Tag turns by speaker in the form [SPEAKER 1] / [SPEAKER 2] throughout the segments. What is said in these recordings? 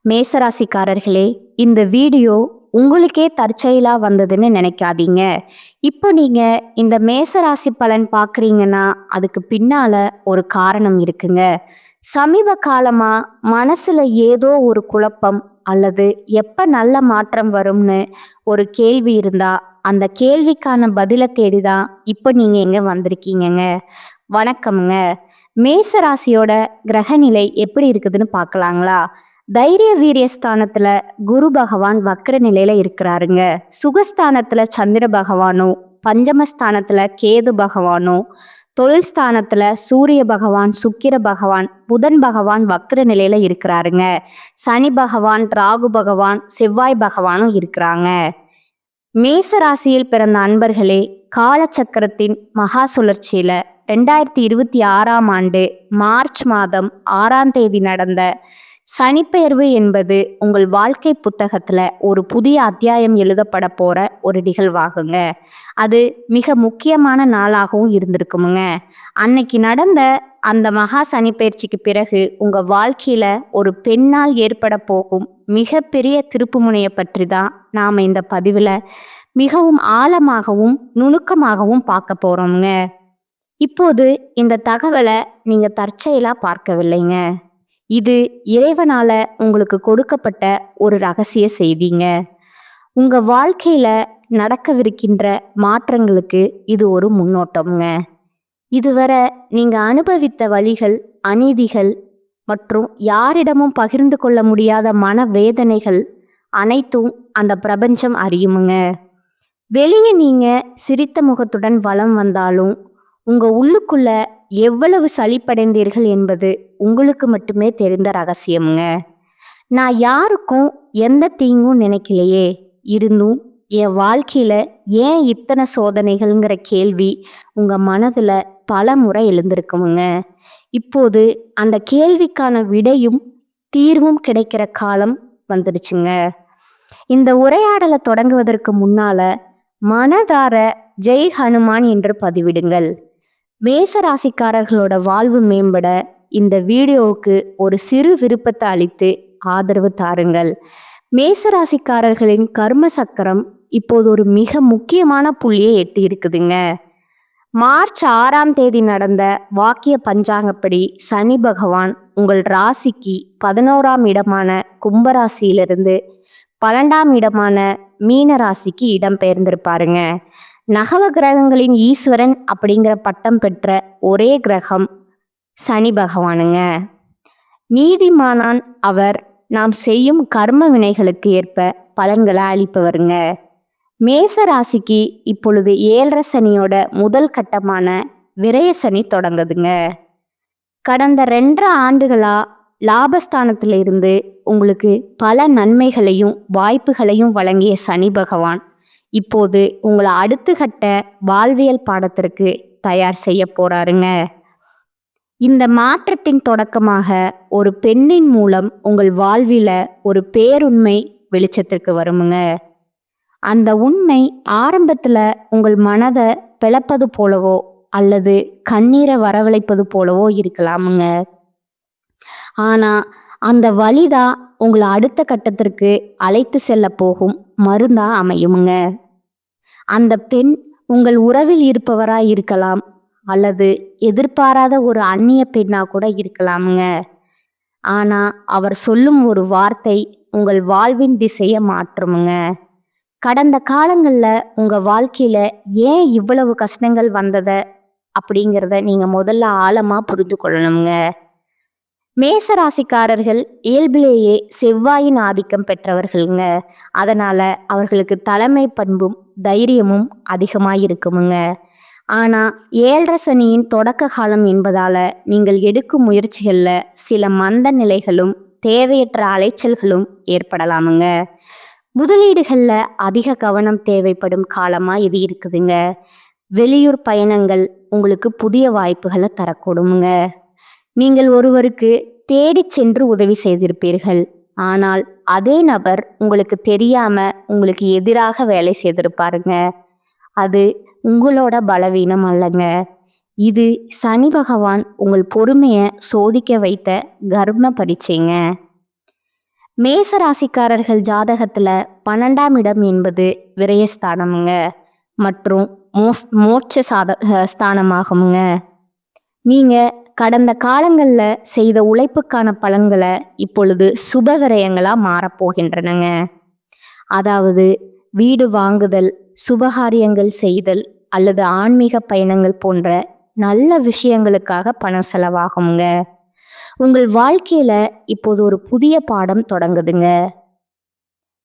[SPEAKER 1] மேசராசிக்காரர்களே, இந்த வீடியோ உங்களுக்கே தற்செயலா வந்ததுன்னு நினைக்காதீங்க. இப்போ நீங்க இந்த மேசராசி பலன் பார்க்குறீங்கன்னா, அதுக்கு பின்னால ஒரு காரணம் இருக்குங்க. சமீப காலமா மனசுல ஏதோ ஒரு குழப்பம் அல்லது எப்ப நல்ல மாற்றம் வரும்னு ஒரு கேள்வி இருந்தா, அந்த கேள்விக்கான பதில தேடி தான் இப்போ நீங்க இங்க வந்திருக்கீங்கங்க. வணக்கம்ங்க. மேசராசியோட கிரகநிலை எப்படி இருக்குதுன்னு பார்க்கலாங்களா? தைரிய வீரியஸ்தானத்துல குரு பகவான் வக்ர நிலையில இருக்கிறாருங்க. சுகஸ்தானத்துல சந்திர பகவானும், பஞ்சமஸ்தானத்துல கேது பகவானும், தொழில் ஸ்தானத்துல சூரிய பகவான், சுக்கிர பகவான், புதன் பகவான் வக்ர நிலையில இருக்கிறாருங்க. சனி பகவான், ராகு பகவான், செவ்வாய் பகவானும் இருக்கிறாங்க. மேச ராசியில் பிறந்த அன்பர்களே, காலச்சக்கரத்தின் மகா சுழற்சியில 2026ஆம் ஆண்டு மார்ச் மாதம் 6ஆம் தேதி நடந்த சனிப்பெயர்வு என்பது உங்கள் வாழ்க்கை புத்தகத்துல ஒரு புதிய அத்தியாயம் எழுதப்பட போற ஒரு நிகழ்வாகுங்க. அது மிக முக்கியமான நாளாகவும் இருந்திருக்குமுங்க. அன்னைக்கு நடந்த அந்த மகா சனிப்பெயர்ச்சிக்கு பிறகு உங்க வாழ்க்கையில ஒரு பெண்ணால் ஏற்பட போகும் மிகப்பெரிய திருப்புமுனையை பற்றி தான் நாம இந்த பதிவுல மிகவும் ஆழமாகவும் நுணுக்கமாகவும் பார்க்க போறோம்ங்க. இப்போது இந்த தகவலை நீங்க தற்செயலா பார்க்கவில்லைங்க. இது இறைவனால உங்களுக்கு கொடுக்கப்பட்ட ஒரு ரகசிய செய்திங்க. உங்க வாழ்க்கையில நடக்கவிருக்கின்ற மாற்றங்களுக்கு இது ஒரு முன்னோட்டம்ங்க. இதுவரை நீங்க அனுபவித்த வலிகள், அநீதிகள் மற்றும் யாரிடமும் பகிர்ந்து கொள்ள முடியாத மன வேதனைகள் அனைத்தும் அந்த பிரபஞ்சம் அறியுமுங்க. வெளியே நீங்க சிரித்த முகத்துடன் வலம் வந்தாலும் உங்க உள்ளுக்குள்ள எவ்வளவு சலிப்படைந்தீர்கள் என்பது உங்களுக்கு மட்டுமே தெரிந்த ரகசியமுங்க. நான் யாருக்கும் எந்த தீங்கும் நினைக்கலையே, இருந்தும் என் வாழ்க்கையில ஏன் இத்தனை சோதனைகள்ங்கிற கேள்வி உங்க மனதுல பல முறை எழுந்திருக்குமுங்க. இப்போது அந்த கேள்விக்கான விடையும் தீர்வும் கிடைக்கிற காலம் வந்துடுச்சுங்க. இந்த உரையாடலை தொடங்குவதற்கு முன்னால மனதார ஜெய் ஹனுமான் என்று பதிவிடுங்கள். மேச ராசிக்காரர்களோட வாழ்வு மேம்பட இந்த வீடியோவுக்கு ஒரு சிறு விருப்பத்தை அளித்து ஆதரவு தாருங்கள். மேச ராசிக்காரர்களின் கர்ம சக்கரம் இப்போது ஒரு மிக முக்கியமான புள்ளியை எட்டி இருக்குதுங்க. மார்ச் 6ஆம் தேதி நடந்த வாக்கிய பஞ்சாங்கப்படி சனி பகவான் உங்கள் ராசிக்கு 11ஆம் இடமான கும்பராசியிலிருந்து 12ஆம் இடமான மீன ராசிக்கு இடம் பெயர்ந்திருப்பாருங்க. நவ கிரகங்களின் ஈஸ்வரன் அப்படிங்கிற பட்டம் பெற்ற ஒரே கிரகம் சனி பகவானுங்க. நீதிமானான் அவர். நாம் செய்யும் கர்ம வினைகளுக்கு ஏற்ப பலன்களை அளிப்பவருங்க. மேச ராசிக்கு இப்பொழுது 7.5 சனியோட முதல் கட்டமான விரய சனி தொடங்குதுங்க. கடந்த 2.5 ஆண்டுகளா லாபஸ்தானத்துல இருந்து உங்களுக்கு பல நன்மைகளையும் வாய்ப்புகளையும் வழங்கிய சனி பகவான் இப்போது உங்களை அடுத்த கட்ட வாழ்வியல் பாடத்திற்கு தயார் செய்ய போறாருங்க. இந்த மாற்றத்தின் தொடக்கமாக ஒரு பெண்ணின் மூலம் உங்கள் வாழ்வில ஒரு பேருண்மை வெளிச்சத்திற்கு வருமுங்க. அந்த உண்மை ஆரம்பத்துல உங்கள் மனதை பிளப்பது போலவோ அல்லது கண்ணீரை வரவழைப்பது போலவோ இருக்கலாமுங்க. ஆனா அந்த வலிதான் உங்களை அடுத்த கட்டத்திற்கு அழைத்து செல்ல போகும் மருந்தா அமையுமுங்க. அந்த பெண் உங்கள் உறவில் இருப்பவரா இருக்கலாம் அல்லது எதிர்பாராத ஒரு அந்நிய பெண்ணா கூட இருக்கலாமுங்க. ஆனா அவர் சொல்லும் ஒரு வார்த்தை உங்கள் வாழ்வின் திசையை மாற்றுமுங்க. கடந்த காலங்கள்ல உங்க வாழ்க்கையில ஏன் இவ்வளவு கஷ்டங்கள் வந்தத அப்படிங்கிறத நீங்க முதல்ல ஆழமா புரிந்து கொள்ளணுங்க. மேச ராசிக்காரர்கள் இயல்பிலேயே செவ்வாயின் ஆதிக்கம் பெற்றவர்களுங்க. அதனால அவர்களுக்கு தலைமை பண்பும் தைரியமும் அதிகமாக இருக்குமுங்க. ஆனா 7.5 சனியின் தொடக்க காலம் என்பதால நீங்கள் எடுக்கும் முயற்சிகள்ல சில மந்த நிலைகளும் தேவையற்ற அலைச்சல்களும் ஏற்படலாமுங்க. முதலீடுகள்ல அதிக கவனம் தேவைப்படும் காலமா இது இருக்குதுங்க. வெளியூர் பயணங்கள் உங்களுக்கு புதிய வாய்ப்புகளை தரக்கூடுமுங்க. நீங்கள் ஒருவருக்கு தேடி சென்று உதவி செய்திருப்பீர்கள். ஆனால் அதே நபர் உங்களுக்கு தெரியாம உங்களுக்கு எதிராக வேலை செய்திருப்பாருங்க. அது உங்களோட பலவீனம் அல்லங்க. இது சனி பகவான் உங்கள் பொறுமையை சோதிக்க வைத்த கர்ம பரீட்சைங்க. மேச ராசிக்காரர்கள் ஜாதகத்துல 12ஆம் இடம் என்பது விரயஸ்தானமுங்க மற்றும் மோட்ச ஸ்தானமாகுங்க. நீங்க கடந்த காலங்கள்ல செய்த உழைப்புக்கான பலன்களை இப்பொழுது சுப விரயங்களா மாறப்போகின்றனங்க. அதாவது வீடு வாங்குதல், சுபகாரியங்கள் செய்தல் அல்லது ஆன்மீக பயணங்கள் போன்ற நல்ல விஷயங்களுக்காக பணம் செலவாகுங்க. உங்கள் வாழ்க்கையில இப்போது ஒரு புதிய பாடம் தொடங்குதுங்க.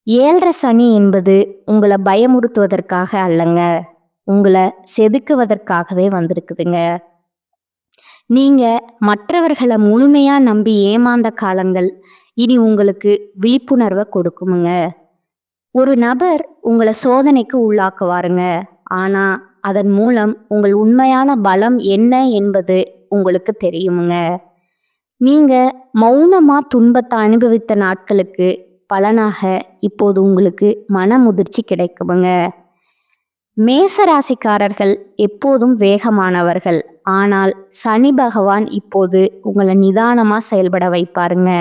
[SPEAKER 1] 7.5 சனி என்பது உங்களை பயமுறுத்துவதற்காக அல்லங்க, உங்களை செதுக்குவதற்காகவே வந்திருக்குதுங்க. நீங்க மற்றவர்களை முழுமையா நம்பி ஏமாந்த காலங்கள் இனி உங்களுக்கு விழிப்புணர்வை கொடுக்குமுங்க. ஒரு நபர் உங்களை சோதனைக்கு உள்ளாக்குவாருங்க. ஆனா அதன் மூலம் உங்கள் உண்மையான பலம் என்ன என்பது உங்களுக்கு தெரியுமுங்க. நீங்க மௌனமா துன்பத்தை அனுபவித்த நாட்களுக்கு பலனாக இப்போது உங்களுக்கு மன முதிர்ச்சி கிடைக்குமுங்க. மேச ராசிக்காரர்கள் எப்போதும் வேகமானவர்கள். ஆனால் சனி பகவான் இப்போது உங்களை நிதானமா செயல்பட வைப்பாருங்க.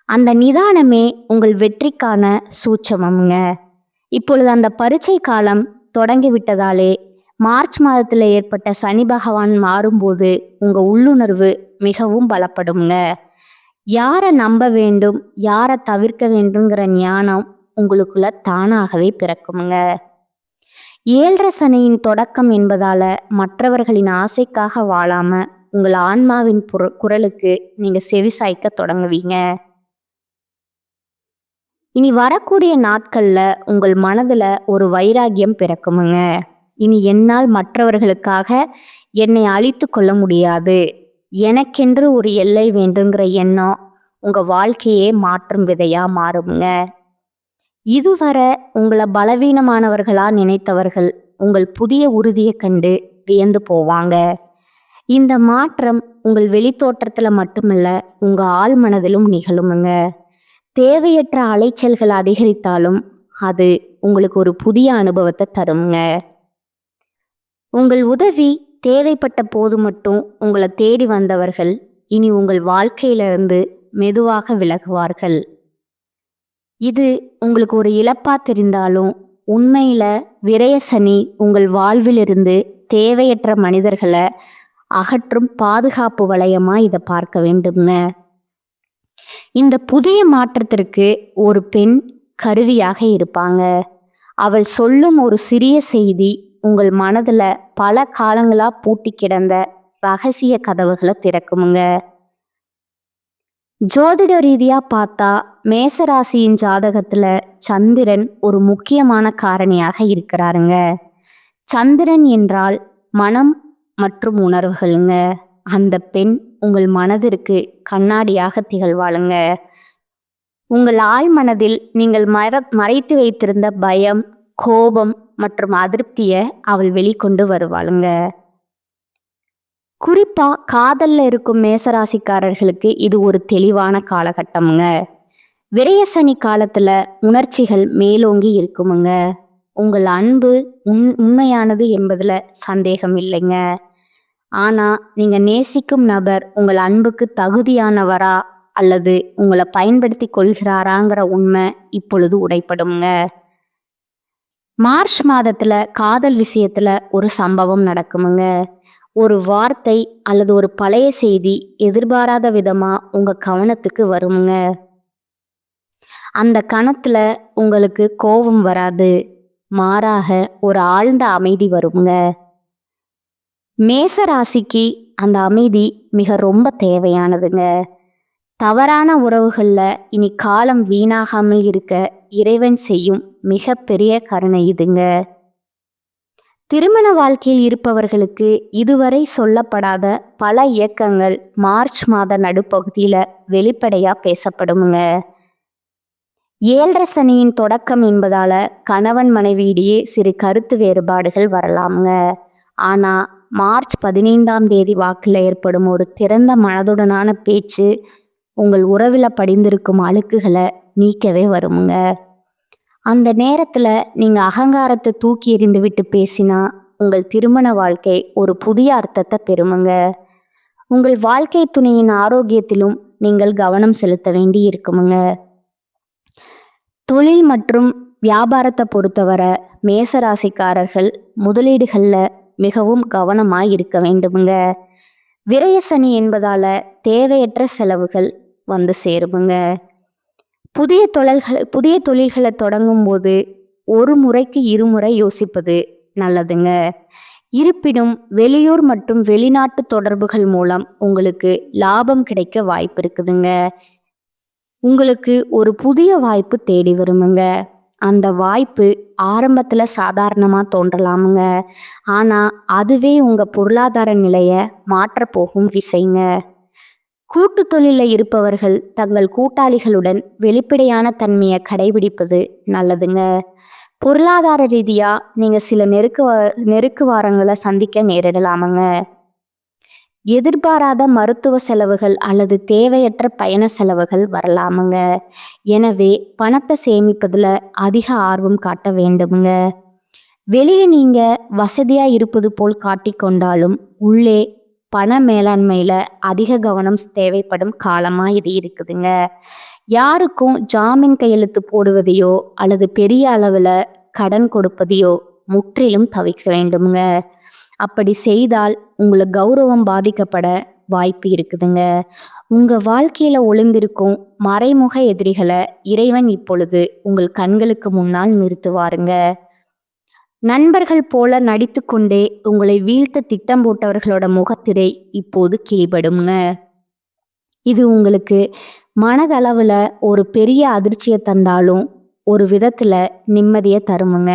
[SPEAKER 1] அந்த நிதானமே உங்கள் வெற்றிக்கான சூட்சமம்ங்க. இப்பொழுது அந்த பரீட்சை காலம் தொடங்கி விட்டதாலே மார்ச் மாதத்தில் ஏற்பட்ட சனி பகவான் மாறும்போது உங்க உள்ளுணர்வு மிகவும் பலப்படுங்க. யாரை நம்ப வேண்டும், யாரை தவிர்க்க வேண்டுங்கிற ஞானம் உங்களுக்குள்ள தானாகவே பிறக்குமுங்க. 7.5 சனியின் தொடக்கம் என்பதால மற்றவர்களின் ஆசைக்காக வாழாம உங்கள் ஆன்மாவின் குரலுக்கு நீங்க செவிசாய்க்க தொடங்குவீங்க. இனி வரக்கூடிய நாட்கள்ல உங்கள் மனதுல ஒரு வைராகியம் பிறக்குமுங்க. இனி என்னால் மற்றவர்களுக்காக என்னை அழித்து கொள்ள முடியாது, எனக்கென்று ஒரு எல்லை வேண்டுங்கிற எண்ணம் உங்க வாழ்க்கையே மாற்றும் விதையா மாறுமுங்க. இதுவரை உங்களை பலவீனமானவர்களா நினைத்தவர்கள் உங்கள் புதிய உறுதியை கண்டு வியந்து போவாங்க. இந்த மாற்றம் உங்கள் வெளித்தோற்றத்துல மட்டுமல்ல, உங்க ஆழ் மனதிலும் நிகழுமுங்க. தேவையற்ற அலைச்சல்கள் அதிகரித்தாலும் அது உங்களுக்கு ஒரு புதிய அனுபவத்தை தருங்க. உங்கள் உதவி தேவைப்பட்ட போது மட்டும் உங்களை தேடி வந்தவர்கள் இனி உங்கள் வாழ்க்கையிலிருந்து மெதுவாக விலகுவார்கள். இது உங்களுக்கு ஒரு இழப்பா தெரிந்தாலும் உண்மையில விரய சனி உங்கள் வாழ்விலிருந்து தேவையற்ற மனிதர்களை அகற்றும் பாதுகாப்பு வளையமா இதை பார்க்க வேண்டுங்க. இந்த புதிய மாற்றத்திற்கு ஒரு பெண் கருவியாக இருப்பாங்க. அவள் சொல்லும் ஒரு சிறிய செய்தி உங்கள் மனதுல பல காலங்களா பூட்டி கிடந்த ரகசிய கதவுகளை திறக்குமுங்க. ஜோதிட ரீதியா பார்த்தா மேசராசியின் ஜாதகத்துல சந்திரன் ஒரு முக்கியமான காரணியாக இருக்கிறாருங்க. சந்திரன் என்றால் மனம் மற்றும் உணர்வுகளுங்க. அந்த பெண் உங்கள் மனதிற்கு கண்ணாடியாக திகழ்வாளுங்க. உங்கள் ஆழ் மனதில் நீங்கள் மறைத்து வைத்திருந்த பயம், கோபம் மற்றும் அதிருப்தியை அவள் வெளிக்கொண்டு வருவாளுங்க. குறிப்பா காதல்ல இருக்கும் மேசராசிக்காரர்களுக்கு இது ஒரு தெளிவான காலகட்டமுங்க. விரய சனி காலத்துல உணர்ச்சிகள் மேலோங்கி இருக்குமுங்க. உங்கள் அன்பு உண்மையானது என்பதுல சந்தேகம் இல்லைங்க. ஆனா நீங்க நேசிக்கும் நபர் உங்கள் அன்புக்கு தகுதியானவரா அல்லது உங்களை பயன்படுத்தி கொள்கிறாராங்கிற உண்மை இப்பொழுது உடைப்படுங்க. மார்ச் மாதத்துல காதல் விஷயத்துல ஒரு சம்பவம் நடக்குமுங்க. ஒரு வார்த்தை அல்லது ஒரு பழைய செய்தி எதிர்பாராத விதமா உங்க கவனத்துக்கு வருமுங்க. அந்த கணத்துல உங்களுக்கு கோபம் வராது, மாறாக ஒரு ஆழ்ந்த அமைதி வருங்க. மேச ராசிக்கு அந்த அமைதி மிக ரொம்ப தேவையானதுங்க. தவறான உறவுகள்ல இனி காலம் வீணாகாமல் இருக்க இறைவன் செய்யும் மிக பெரிய கருணை இதுங்க. திருமண வாழ்க்கையில் இருப்பவர்களுக்கு இதுவரை சொல்லப்படாத பல இயக்கங்கள் மார்ச் மாத நடுப்பகுதியில வெளிப்படையா பேசப்படுமுங்க. 7.5 சனியின் தொடக்கம் என்பதால கணவன் மனைவியிடையே சிறு கருத்து வேறுபாடுகள் வரலாமுங்க. ஆனா மார்ச் 15ஆம் தேதி வாக்கில் ஏற்படும் ஒரு திறந்த மனதுடனான பேச்சு உங்கள் உறவுல படிந்திருக்கும் அழுக்குகளை நீக்கவே வருமுங்க. அந்த நேரத்துல நீங்க அகங்காரத்தை தூக்கி எறிந்து விட்டு பேசினா உங்கள் திருமண வாழ்க்கை ஒரு புதிய அர்த்தத்தை பெறுமுங்க. உங்கள் வாழ்க்கை துணையின் ஆரோக்கியத்திலும் நீங்கள் கவனம் செலுத்த வேண்டி இருக்குமுங்க. தொழில் மற்றும் வியாபாரத்தை பொறுத்தவரை மேசராசிக்காரர்கள் முதலீடுகளில் மிகவும் கவனமாக இருக்க வேண்டுமுங்க. விரய சனி என்பதால தேவையற்ற செலவுகள் வந்து சேருமுங்க. புதிய தொழில்களை தொடங்கும் போது ஒரு முறைக்கு இருமுறை யோசிப்பது நல்லதுங்க. இருப்பினும் வெளியூர் மற்றும் வெளிநாட்டு தொடர்புகள் மூலம் உங்களுக்கு லாபம் கிடைக்க வாய்ப்பு இருக்குதுங்க. உங்களுக்கு ஒரு புதிய வாய்ப்பு தேடி வருமுங்க. அந்த வாய்ப்பு ஆரம்பத்துல சாதாரணமா தோன்றலாமுங்க. ஆனா அதுவே உங்க பொருளாதார நிலையை மாற்ற போகும் விசைங்க. கூட்டு தொழிலில் இருப்பவர்கள் தங்கள் கூட்டாளிகளுடன் வெளிப்படையான தன்மையை கடைபிடிப்பது நல்லதுங்க. பொருளாதார ரீதியா நீங்க சில நெருக்கு வாரங்களை சந்திக்க நேரிடலாமுங்க. எதிர்பாராத மருத்துவ செலவுகள் அல்லது தேவையற்ற பயண செலவுகள் வரலாமுங்க. எனவே பணத்தை சேமிப்பதுல அதிக ஆர்வம் காட்ட வேண்டுமுங்க. வெளியே நீங்க வசதியா இருப்பது போல் காட்டிக்கொண்டாலும் உள்ளே பண மேலாண்மையில அதிக கவனம் தேவைப்படும் காலமா இது இருக்குதுங்க. யாருக்கும் ஜாமீன் கையெழுத்து போடுவதையோ அல்லது பெரிய அளவுல கடன் கொடுப்பதையோ முற்றிலும் தவிர்க்க வேண்டுமுங்க. அப்படி செய்தால் உங்களை கௌரவம் பாதிக்கப்பட வாய்ப்பு இருக்குதுங்க. உங்க வாழ்க்கையில ஒளிந்திருக்கும் மறைமுக எதிரிகளை இறைவன் இப்பொழுது உங்கள் கண்களுக்கு முன்னால் நிறுத்துவாருங்க. நண்பர்கள் போல நடித்து கொண்டே உங்களை வீழ்த்த திட்டம் போட்டவர்களோட முகத்திரை இப்போது கிழிபடுங்க. இது உங்களுக்கு மனதளவுல ஒரு பெரிய அதிர்ச்சியை தந்தாலும் ஒரு விதத்துல நிம்மதியை தருமுங்க.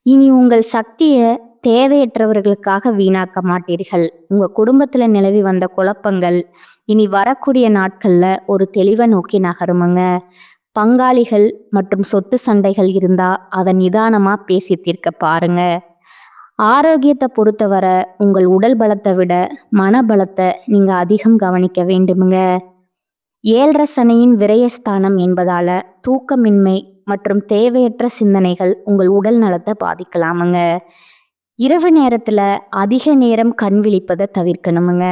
[SPEAKER 1] இனி உங்கள் சக்தியை தேவையற்றவர்களுக்காக வீணாக்க மாட்டீர்கள். உங்க குடும்பத்துல நிலவி வந்த குழப்பங்கள் இனி வரக்கூடிய நாட்கள்ல ஒரு தெளிவை நோக்கி நகருமுங்க. பங்காளிகள் மற்றும் சொத்து சண்டைகள் இருந்தா அதை நிதானமா பேசி தீர்க்க பாருங்க. ஆரோக்கியத்தை பொறுத்தவரை உங்கள் உடல் பலத்தை விட மனபலத்தை நீங்க அதிகம் கவனிக்க வேண்டுமுங்க. 7.5 சனியின் விரயஸ்தானம் என்பதால தூக்கமின்மை மற்றும் தேவையற்ற சிந்தனைகள் உங்கள் உடல் நலத்தை பாதிக்கலாமுங்க. இரவு நேரத்துல அதிக நேரம் கண் விழிப்பதை தவிர்க்கணுமுங்க.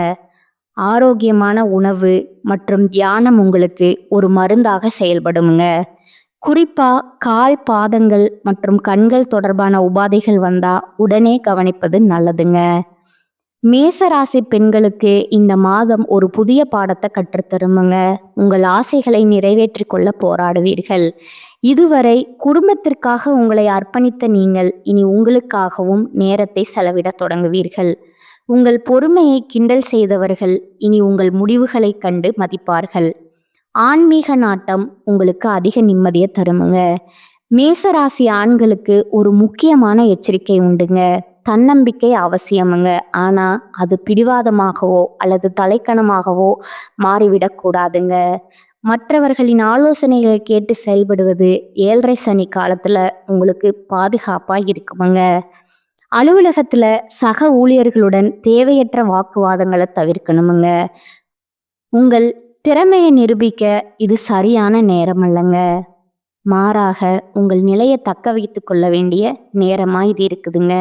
[SPEAKER 1] ஆரோக்கியமான உணவு மற்றும் தியானம் உங்களுக்கு ஒரு மருந்தாக செயல்படுமுங்க. குறிப்பா கால் பாதங்கள் மற்றும் கண்கள் தொடர்பான உபாதைகள் வந்தா உடனே கவனிப்பது நல்லதுங்க. மேசராசி பெண்களுக்கு இந்த மாதம் ஒரு புதிய பாடத்தை கற்றுத்தருமுங்க. உங்கள் ஆசைகளை நிறைவேற்றி கொள்ள போராடுவீர்கள். இதுவரை குடும்பத்திற்காக உங்களை அர்ப்பணித்த நீங்கள் இனி உங்களுக்காகவும் நேரத்தை செலவிட தொடங்குவீர்கள். உங்கள் பொறுமையை கிண்டல் செய்தவர்கள் இனி உங்கள் முடிவுகளை கண்டு மதிப்பார்கள். ஆன்மீக நாட்டம் உங்களுக்கு அதிக நிம்மதியை தருமுங்க. மேசராசி ஆண்களுக்கு ஒரு முக்கியமான எச்சரிக்கை உண்டுங்க. தன்னம்பிக்கை அவசியமுங்க. ஆனா அது பிடிவாதமாகவோ அல்லது தலைக்கணமாகவோ மாறிவிடக்கூடாதுங்க. மற்றவர்களின் ஆலோசனைகளை கேட்டு செயல்படுவது 7.5 சனி காலத்துல உங்களுக்கு பாதுகாப்பா இருக்குமுங்க. அலுவலகத்துல சக ஊழியர்களுடன் தேவையற்ற வாக்குவாதங்களை தவிர்க்கணுமுங்க. உங்கள் திறமையை நிரூபிக்க இது சரியான நேரம் அல்லங்க. மாறாக உங்கள் நிலையை தக்க வைத்து கொள்ள வேண்டிய நேரமா இது இருக்குதுங்க.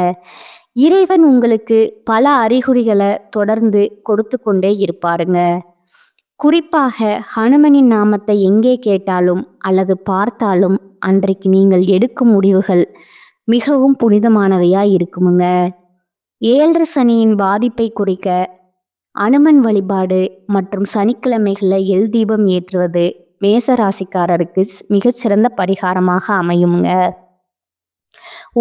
[SPEAKER 1] இறைவன் உங்களுக்கு பல அறிகுறிகளை தொடர்ந்து கொடுத்து கொண்டே இருப்பாருங்க. குறிப்பாக ஹனுமனின் நாமத்தை எங்கே கேட்டாலும் அல்லது பார்த்தாலும் அன்றைக்கு நீங்கள் எடுக்கும் முடிவுகள் மிகவும் புனிதமானவையா இருக்குமுங்க. 7.5 சனியின் பாதிப்பை குறைக்க அனுமன் வழிபாடு மற்றும் சனிக்கிழமைகளில் எல் தீபம் ஏற்றுவது மேசராசிக்காரருக்கு மிகச்சிறந்த பரிகாரமாக அமையுங்க.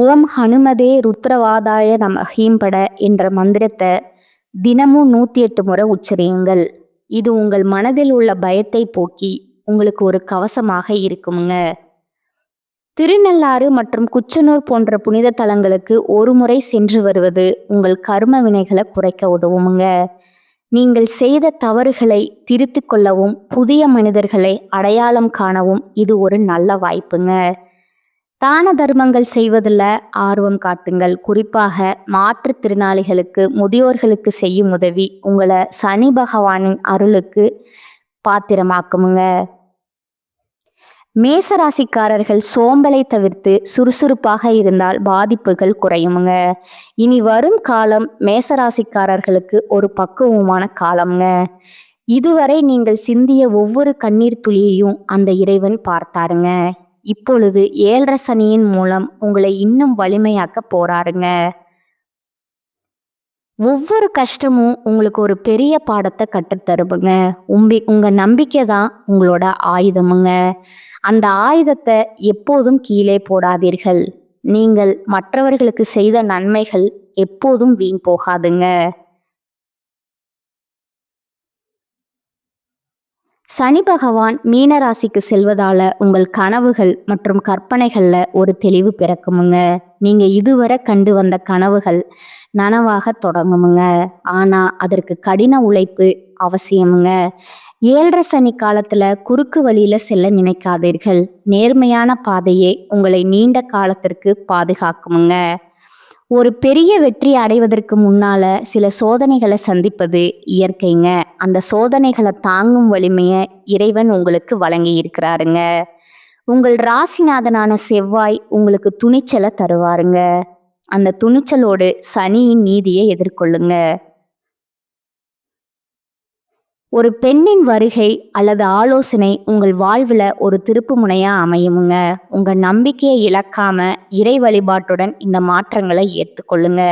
[SPEAKER 1] ஓம் ஹனுமதே ருத்ரவாதாய நமஹீம்பட என்ற மந்திரத்தை தினமும் 108 முறை உச்சரியுங்கள். இது உங்கள் மனதில் உள்ள பயத்தை போக்கி உங்களுக்கு ஒரு கவசமாக இருக்குமுங்க. திருநள்ளாறு மற்றும் குச்சனூர் போன்ற புனித தலங்களுக்கு ஒரு முறை சென்று வருவது உங்கள் கர்ம வினைகளை குறைக்க உதவுமுங்க. நீங்கள் செய்த தவறுகளை திருத்து கொள்ளவும் புதிய மனிதர்களை அடையாளம் காணவும் இது ஒரு நல்ல வாய்ப்புங்க. தான தர்மங்கள் செய்வதில் ஆர்வம் காட்டுங்கள். குறிப்பாக மாற்றுத்திறனாளிகளுக்கு முதியோர்களுக்கு செய்யும் உதவி உங்களை சனி பகவானின் அருளுக்கு பாத்திரமாக்குமுங்க. மேசராசிக்காரர்கள் சோம்பலை தவிர்த்து சுறுசுறுப்பாக இருந்தால் பாதிப்புகள் குறையுமுங்க. இனி வரும் காலம் மேசராசிக்காரர்களுக்கு ஒரு பக்குவமான காலம்ங்க. இதுவரை நீங்கள் சிந்திய ஒவ்வொரு கண்ணீர் துளியையும் அந்த இறைவன் பார்த்தாருங்க. இப்பொழுது 7 சனியின் மூலம் உங்களை இன்னும் வலிமையாக்க போறாருங்க. ஒவ்வொரு கஷ்டமும் உங்களுக்கு ஒரு பெரிய பாடத்தை கற்றுத்தருமுங்க. உங்க நம்பிக்கை தான் உங்களோட ஆயுதமுங்க. அந்த ஆயுதத்தை எப்போதும் கீழே போடாதீர்கள். நீங்கள் மற்றவர்களுக்கு செய்த நன்மைகள் எப்போதும் வீண் போகாதுங்க. சனி பகவான் மீன ராசிக்கு செல்வதால உங்கள் கனவுகள் மற்றும் கற்பனைகள்ல ஒரு தெளிவு பிறக்குமுங்க. நீங்க இதுவரை கண்டு வந்த கனவுகள் நனவாக தொடங்குமுங்க. ஆனா அதற்கு கடின உழைப்பு அவசியமுங்க. 7 சனி காலத்துல குறுக்கு வழியில செல்ல நினைக்காதீர்கள். நேர்மையான பாதையே உங்களை நீண்ட காலத்திற்கு பாதுகாக்குமுங்க. ஒரு பெரிய வெற்றி அடைவதற்கு முன்னால சில சோதனைகளை சந்திப்பது இயற்கைங்க. அந்த சோதனைகளை தாங்கும் வலிமையை இறைவன் உங்களுக்கு வழங்கி இருக்கிறாருங்க. உங்கள் ராசிநாதனான செவ்வாய் உங்களுக்கு துணிச்சலை தருவாருங்க. அந்த துணிச்சலோடு சனியின் நீதியை எதிர்கொள்ளுங்க. ஒரு பெண்ணின் வருகை அல்லது ஆலோசனை உங்கள் வாழ்வில் ஒரு திருப்பு முனையா அமையுமுங்க. உங்கள் நம்பிக்கையை இழக்காம இறை வழிபாட்டுடன் இந்த மாற்றங்களை ஏற்றுக்கொள்ளுங்க.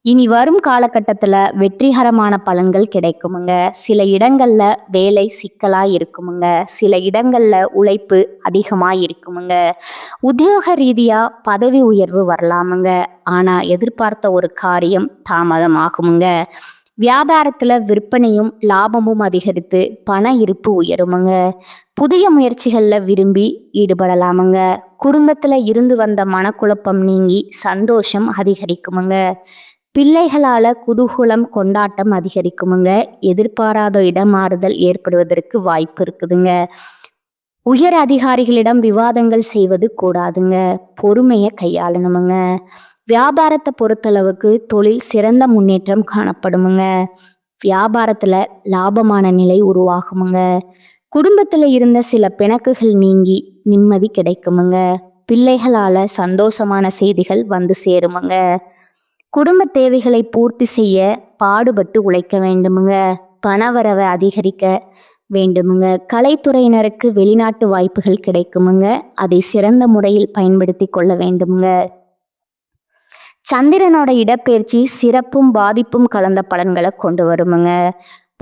[SPEAKER 1] இனி வரும் காலகட்டத்தில் வெற்றிகரமான பலன்கள் கிடைக்குமுங்க. சில இடங்கள்ல வேலை சிக்கலாக இருக்குமுங்க. சில இடங்கள்ல உழைப்பு அதிகமாக இருக்குமுங்க. உத்தியோக ரீதியாக பதவி உயர்வு வரலாமுங்க. ஆனால் எதிர்பார்த்த ஒரு காரியம் தாமதமாகுமுங்க. வியாபாரத்தில் விற்பனையும் லாபமும் அதிகரித்து பண இருப்பு உயருமுங்க. புதிய முயற்சிகளில் விரும்பி ஈடுபடலாமுங்க. குடும்பத்தில் இருந்து வந்த மனக்குழப்பம் நீங்கி சந்தோஷம் அதிகரிக்குமுங்க. பிள்ளைகளால் குதூகலம் கொண்டாட்டம் அதிகரிக்குமுங்க. எதிர்பாராத இடமாறுதல் ஏற்படுவதற்கு வாய்ப்பு இருக்குதுங்க. உயர் அதிகாரிகளிடம் விவாதங்கள் செய்வது கூடாதுங்க. பொறுமையை கையாளணுமுங்க. வியாபாரத்தை பொறுத்தளவுக்கு தொழில் சிறந்த முன்னேற்றம் காணப்படுமுங்க. வியாபாரத்தில் லாபமான நிலை உருவாகுமுங்க. குடும்பத்தில் இருந்த சில பிணக்குகள் நீங்கி நிம்மதி கிடைக்குமுங்க. பிள்ளைகளால் சந்தோஷமான செய்திகள் வந்து சேருமுங்க. குடும்ப தேவைகளை பூர்த்தி செய்ய பாடுபட்டு உழைக்க வேண்டுமுங்க. பணவரவை அதிகரிக்க வேண்டுமுங்க. கலைத்துறையினருக்கு வெளிநாட்டு வாய்ப்புகள் கிடைக்குமுங்க. அதை சிறந்த முறையில் பயன்படுத்தி கொள்ள வேண்டுமுங்க. சந்திரனோட இடப்பெயர்ச்சி சிறப்பும் பாதிப்பும் கலந்த பலன்களை கொண்டு வருமுங்க.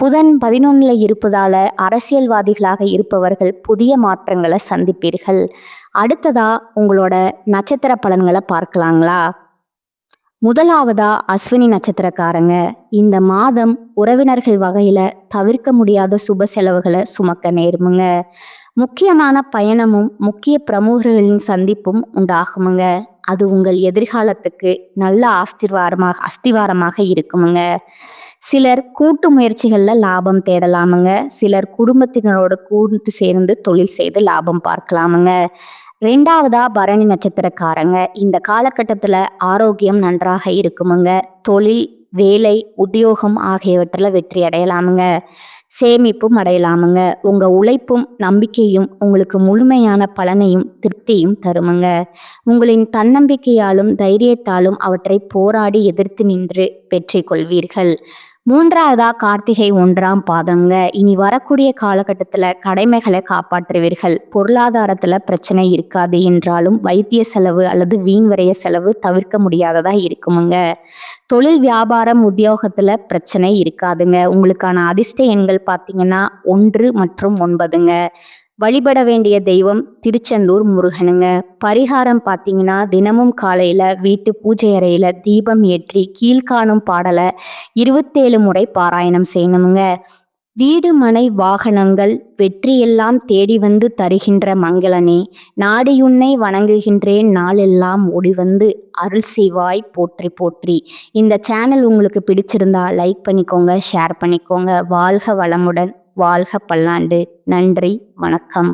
[SPEAKER 1] புதன் 11ல் இருப்பதால அரசியல்வாதிகளாக இருப்பவர்கள் புதிய மாற்றங்களை சந்திப்பீர்கள். அடுத்ததா உங்களோட நட்சத்திர பலன்களை பார்க்கலாங்களா? முதலாவதா அஸ்வினி நட்சத்திரக்காரங்க. இந்த மாதம் உறவினர்கள் வகையில தவிர்க்க முடியாத சுப செலவுகளை சுமக்க நேருமுங்க. முக்கியமான பயணமும் முக்கிய பிரமுகர்களின் சந்திப்பும் உண்டாகுமுங்க. அது உங்கள் எதிர்காலத்துக்கு நல்ல அஸ்திவாரமாக இருக்குமுங்க. சிலர் கூட்டு முயற்சிகள்ல லாபம் தேடலாமுங்க. சிலர் குடும்பத்தினரோட கூட்டு சேர்ந்து தொழில் செய்து லாபம் பார்க்கலாமுங்க. 2வதா பரணி நட்சத்திரக்காரங்க. இந்த காலகட்டத்தில் ஆரோக்கியம் நன்றாக இருக்குமுங்க. தொழில், வேலை, உத்தியோகம் ஆகியவற்றில் வெற்றி அடையலாமுங்க. சேமிப்பும் அடையலாமுங்க. உங்கள் உழைப்பும் நம்பிக்கையும் உங்களுக்கு முழுமையான பலனையும் திருப்தியும் தருமுங்க. உங்களின் தன்னம்பிக்கையாலும் தைரியத்தாலும் அவற்றை போராடி எதிர்த்து நின்று வெற்றி கொள்வீர்கள். 3வதா கார்த்திகை 1ஆம் பாதங்க. இனி வரக்கூடிய காலகட்டத்தில் கடமைகளை காப்பாற்றுவீர்கள். பொருளாதாரத்தில் பிரச்சனை இருக்காது என்றாலும் வைத்திய செலவு அல்லது வீண் விரைய செலவு தவிர்க்க முடியாததா இருக்குமுங்க. தொழில், வியாபாரம், உத்தியோகத்தில் பிரச்சனை இருக்காதுங்க. உங்களுக்கான அதிர்ஷ்ட எண்கள் பார்த்தீங்கன்னா 1 மற்றும் 9ங்க. வழிபட வேண்டிய தெய்வம் திருச்செந்தூர் முருகனுங்க. பரிகாரம் பார்த்தீங்கன்னா தினமும் காலையில் வீட்டு பூஜை அறையில் தீபம் ஏற்றி கீழ்காணும் பாடலை 27 முறை பாராயணம் செய்யணுங்க. வீடு, மனை, வாகனங்கள், வெற்றியெல்லாம் தேடி வந்து தருகின்ற மங்களனே, நாடியுன்னை வணங்குகின்றேன் நாளெல்லாம் ஓடி வந்து அருள் செய்வாய் போற்றி போற்றி. இந்த சேனல் உங்களுக்கு பிடிச்சிருந்தா லைக் பண்ணிக்கோங்க, ஷேர் பண்ணிக்கோங்க. வாழ்க வளமுடன், வாழ்க பல்லாண்டு. நன்றி, வணக்கம்.